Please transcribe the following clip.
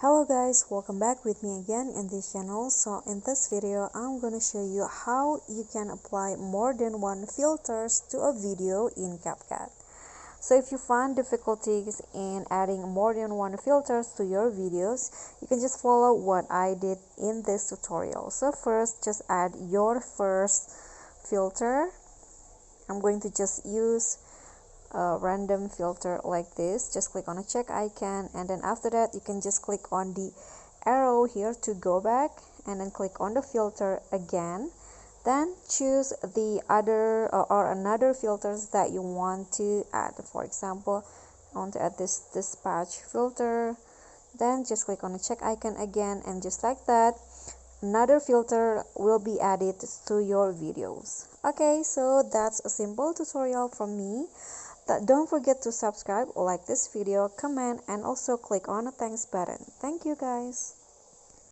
Hello guys, welcome back with me again in this channel. So in this video I'm gonna show you how you can apply more than one filters to a video in Capcut. So if you find difficulties in adding more than one filters to your videos, you can just follow what I did in this tutorial. So first, just add your first filter. I'm going to just use a random filter like this. Just click on a check icon, and then after that you can just click on the arrow here to go back, and then click on the filter again. Then choose the other or another filters that you want to add. For example, I want to add this dispatch filter. Then just click on the check icon again, and just like that, another filter will be added to your videos. Okay, so that's a simple tutorial from me. Don't forget to subscribe, like this video, comment, and also click on the thanks button. Thank you guys.